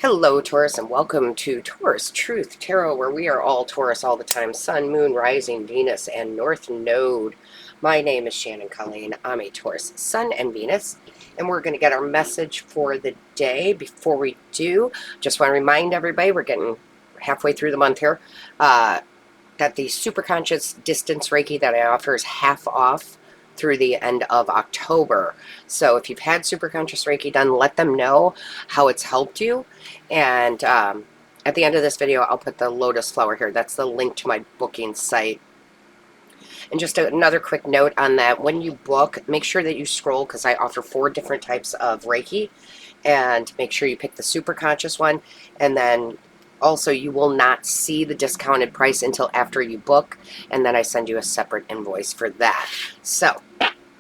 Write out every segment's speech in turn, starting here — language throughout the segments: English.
Hello, Taurus, and welcome to Taurus Truth Tarot, where we are all Taurus all the time. Sun, Moon, Rising, Venus, and North Node. My name is Shannon Colleen. I'm a Taurus Sun and Venus, and we're going to get our message for the day. Before we do, just want to remind everybody, we're getting halfway through the month here, that the Superconscious Distance Reiki that I offer is half off through the end of October. So if you've had Superconscious Reiki done, let them know how it's helped you. And at the end of this video, I'll put the lotus flower here. That's the link to my booking site. And just another quick note on that, when you book, make sure that you scroll, because I offer 4 different types of Reiki, and make sure you pick the Superconscious one. And then also, you will not see the discounted price until after you book, and then I send you a separate invoice for that. So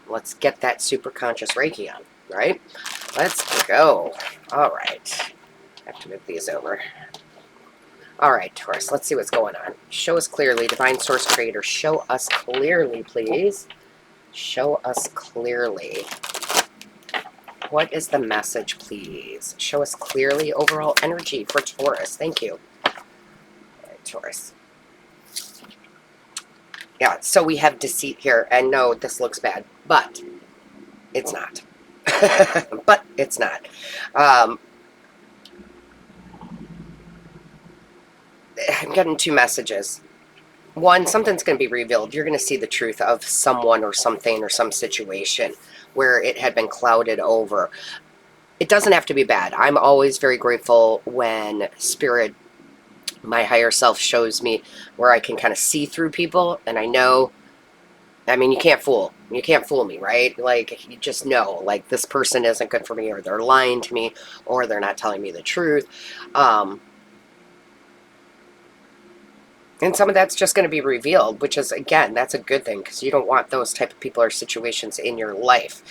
let's get that Superconscious Reiki on, right? Let's go. All right. I have to move these over. All right, Taurus, let's see what's going on. Show us clearly, Divine Source Creator. Show us clearly, please. Show us clearly. What is the message, please? Show us clearly overall energy for Taurus. Thank you. All right, Taurus. Yeah, so we have deceit here. And no, this looks bad, but it's not. But it's not. I'm getting 2 messages. One, something's going to be revealed. You're going to see the truth of someone or something or some situation where it had been clouded over. It doesn't have to be bad. I'm always very grateful when Spirit, my higher self, shows me where I can kind of see through people, and I know, I mean, you can't fool me, right? Like, you just know, like, this person isn't good for me, or they're lying to me, or they're not telling me the truth. And some of that's just going to be revealed, which is, again, that's a good thing, because you don't want those type of people or situations in your life.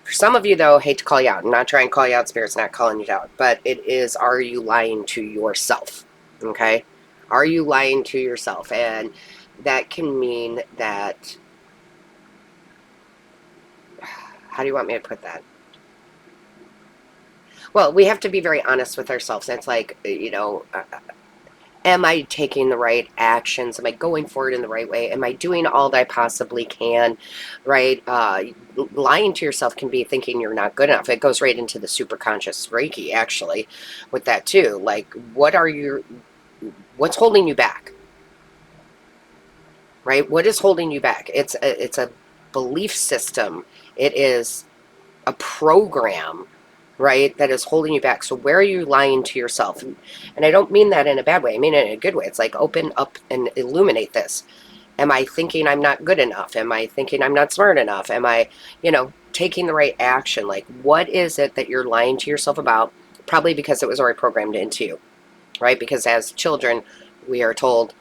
For some of you, though, hate to call you out. I'm not trying to call you out, Spirit's not calling you out. But it is, are you lying to yourself? Okay? Are you lying to yourself? And that can mean that, how do you want me to put that? Well, we have to be very honest with ourselves. It's like, you know, am I taking the right actions? Am I going forward in the right way? Am I doing all that I possibly can, right? Lying to yourself can be thinking you're not good enough. It goes right into the Superconscious Reiki, actually, with that too. Like, what's holding you back? Right? What is holding you back? It's a belief system. It is a program, right, that is holding you back. So where are you lying to yourself? And I don't mean that in a bad way. I mean it in a good way. It's like, open up and illuminate this. Am I thinking I'm not good enough? Am I thinking I'm not smart enough? Am I, taking the right action? Like, what is it that you're lying to yourself about? Probably because it was already programmed into you, right? Because as children, we are told,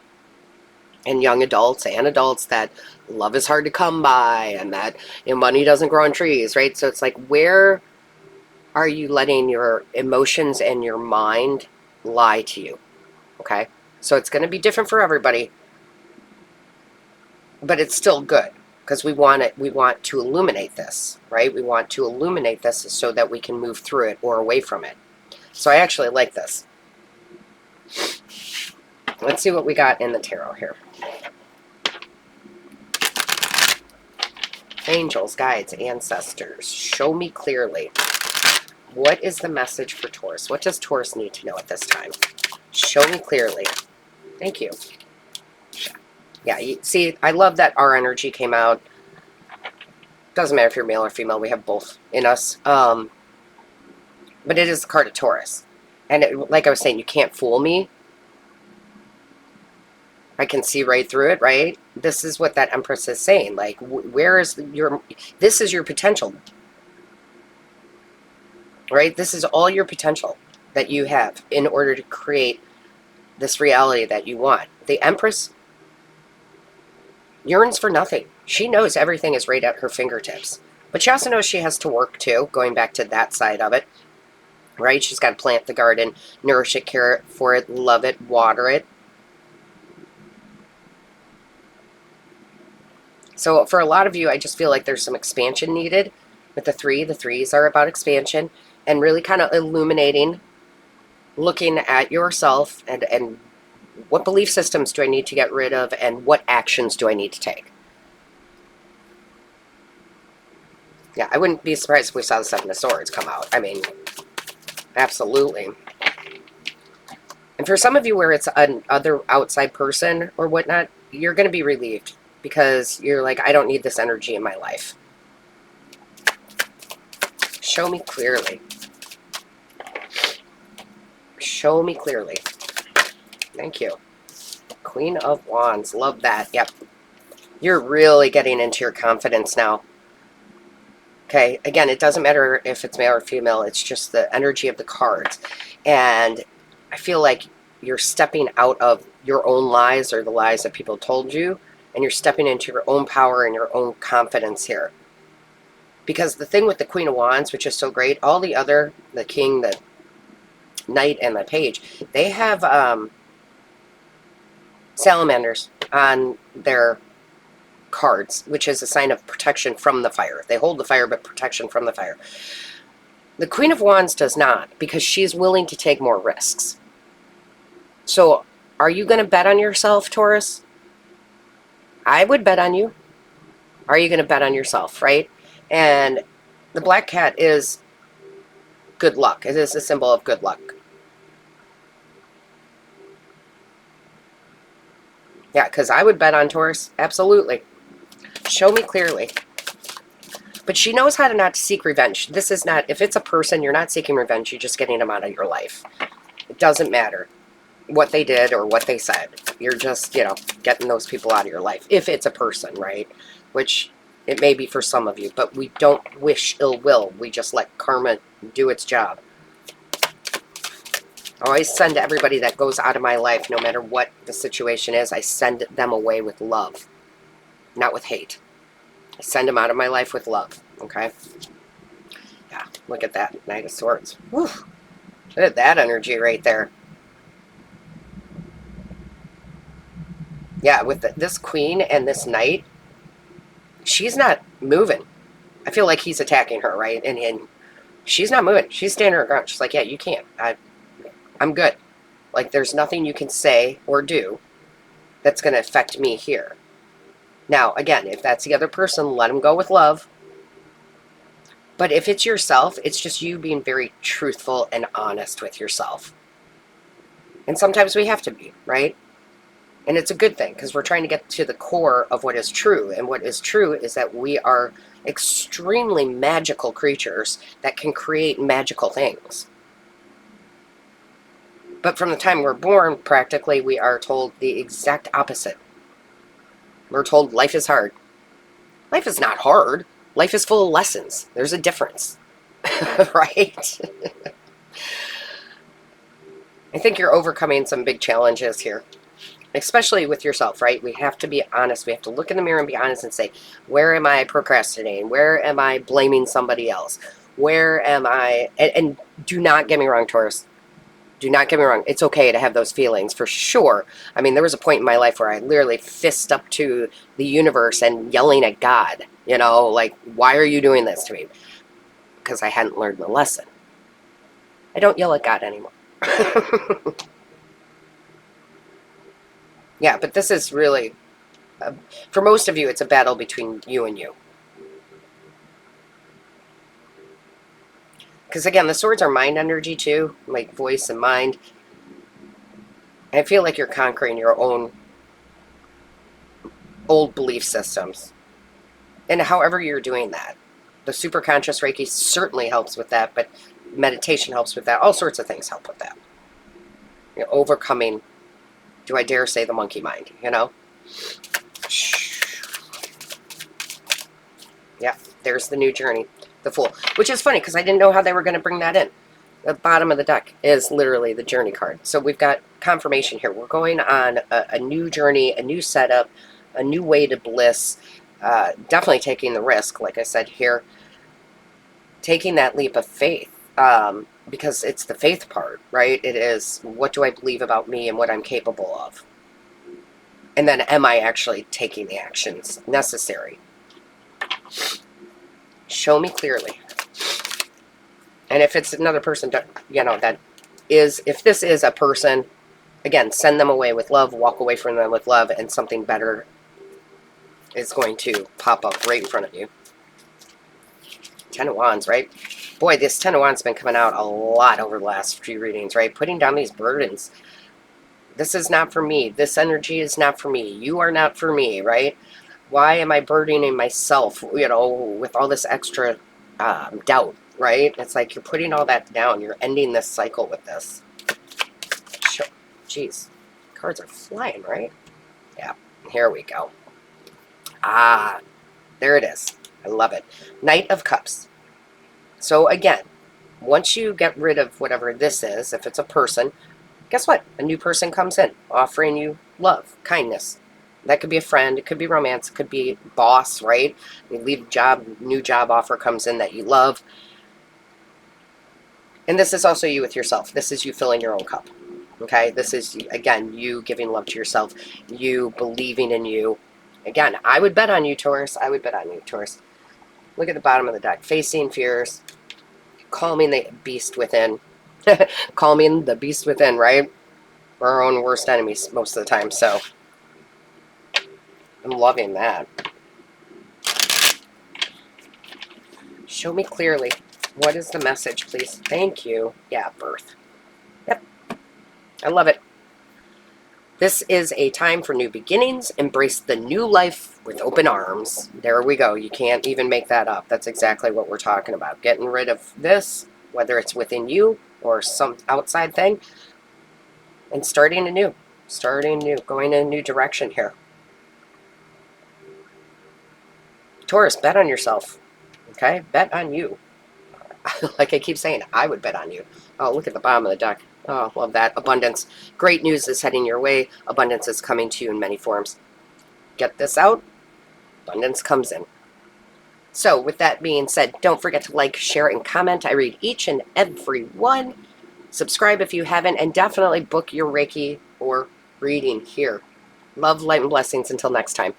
and young adults and adults, that love is hard to come by, and that money doesn't grow on trees, right? So it's like, where are you letting your emotions and your mind lie to you? Okay? So it's going to be different for everybody, but it's still good, because we want to illuminate this, right? We want to illuminate this so that we can move through it or away from it. So I actually like this. Let's see what we got in the tarot here. Angels, guides, ancestors, show me clearly. What is the message for Taurus? What does Taurus need to know at this time? Show me clearly. Thank you. Yeah, you see, I love that our energy came out. Doesn't matter if you're male or female. We have both in us. But it is the card of Taurus. And like I was saying, you can't fool me. I can see right through it, right? This is what that Empress is saying. Like, where is this is your potential. Right? This is all your potential that you have in order to create this reality that you want. The Empress yearns for nothing. She knows everything is right at her fingertips. But she also knows she has to work too, going back to that side of it. Right? She's got to plant the garden, nourish it, care for it, love it, water it. So for a lot of you, I just feel like there's some expansion needed with the 3. The 3s are about expansion and really kind of illuminating looking at yourself and what belief systems do I need to get rid of, and what actions do I need to take? Yeah, I wouldn't be surprised if we saw the Seven of Swords come out. I mean, absolutely. And for some of you where it's another outside person or whatnot, you're going to be relieved because you're like, I don't need this energy in my life. Show me clearly. Show me clearly. Thank you. Queen of Wands. Love that. Yep. You're really getting into your confidence now. Okay. Again, it doesn't matter if it's male or female. It's just the energy of the cards. And I feel like you're stepping out of your own lies or the lies that people told you. And you're stepping into your own power and your own confidence here. Because the thing with the Queen of Wands, which is so great, all the other, the King, the Knight, and the Page, they have salamanders on their cards, which is a sign of protection from the fire. They hold the fire, but protection from the fire. The Queen of Wands does not, because she's willing to take more risks. So, are you going to bet on yourself, Taurus? I would bet on you. Are you going to bet on yourself, right? And the black cat is good luck. It is a symbol of good luck. Yeah, because I would bet on Taurus. Absolutely. Show me clearly. But she knows how to not seek revenge. This is not, if it's a person, you're not seeking revenge. You're just getting them out of your life. It doesn't matter what they did or what they said. You're just, getting those people out of your life. If it's a person, right? Which it may be for some of you. But we don't wish ill will. We just let karma do its job. I always send everybody that goes out of my life, no matter what the situation is, I send them away with love, not with hate. I send them out of my life with love, okay? Yeah, look at that, Knight of Swords. Whew. Look at that energy right there. Yeah, with this Queen and this Knight, she's not moving. I feel like he's attacking her, right? And she's not moving. She's standing her ground. She's like, yeah, you can't. I'm good. Like, there's nothing you can say or do that's going to affect me here. Now, again, if that's the other person, let them go with love. But if it's yourself, it's just you being very truthful and honest with yourself. And sometimes we have to be, right? And it's a good thing because we're trying to get to the core of what is true. And what is true is that we are extremely magical creatures that can create magical things. But from the time we're born, practically, we are told the exact opposite. We're told life is hard. Life is not hard. Life is full of lessons. There's a difference, right? I think you're overcoming some big challenges here, especially with yourself, right? We have to be honest. We have to look in the mirror and be honest and say, where am I procrastinating? Where am I blaming somebody else? Where am I? And do not get me wrong, Taurus. Do not get me wrong. It's okay to have those feelings, for sure. I mean, there was a point in my life where I literally fist up to the universe and yelling at God. Like, why are you doing this to me? Because I hadn't learned the lesson. I don't yell at God anymore. Yeah, but this is really, for most of you, it's a battle between you and you. Because again, the swords are mind energy too, like voice and mind. And I feel like you're conquering your own old belief systems. And however you're doing that. The superconscious Reiki certainly helps with that, but meditation helps with that. All sorts of things help with that. Overcoming, do I dare say, the monkey mind, Yeah, there's the new journey. The Fool, which is funny because I didn't know how they were going to bring that in. The bottom of the deck is literally the journey card. So we've got confirmation here. We're going on a new journey, a new setup, a new way to bliss. Definitely taking the risk, like I said here. Taking that leap of faith, because it's the faith part, right? It is, what do I believe about me and what I'm capable of? And then am I actually taking the actions necessary? Show me clearly. And if it's another person, that is, if this is a person, again, send them away with love, walk away from them with love, and something better is going to pop up right in front of you. 10 of Wands, right? Boy, this 10 of Wands has been coming out a lot over the last few readings, right? Putting down these burdens. This is not for me. This energy is not for me. You are not for me, right? Why am I burdening myself, you know, with all this extra doubt, right? It's like you're putting all that down. You're ending this cycle with this. Jeez. Cards are flying, right? Yeah. Here we go. Ah, there it is. I love it. Knight of Cups. So again, once you get rid of whatever this is, if it's a person, guess what? A new person comes in, offering you love, kindness. That could be a friend, it could be romance, it could be boss, right? You leave a job, new job offer comes in that you love. And this is also you with yourself. This is you filling your own cup. Okay? This is, again, you giving love to yourself, you believing in you. Again, I would bet on you, Taurus. I would bet on you, Taurus. Look at the bottom of the deck. Facing fears, calming the beast within. Calming the beast within, right? We're our own worst enemies most of the time, so I'm loving that. Show me clearly. What is the message, please? Thank you. Yeah, birth. Yep. I love it. This is a time for new beginnings. Embrace the new life with open arms. There we go. You can't even make that up. That's exactly what we're talking about. Getting rid of this, whether it's within you or some outside thing, and starting anew. Starting new. Going in a new direction here. Taurus, bet on yourself. Okay? Bet on you. Like I keep saying, I would bet on you. Oh, look at the bottom of the deck. Oh, love that. Abundance. Great news is heading your way. Abundance is coming to you in many forms. Get this out. Abundance comes in. So, with that being said, don't forget to like, share, and comment. I read each and every one. Subscribe if you haven't, and definitely book your Reiki or reading here. Love, light, and blessings. Until next time.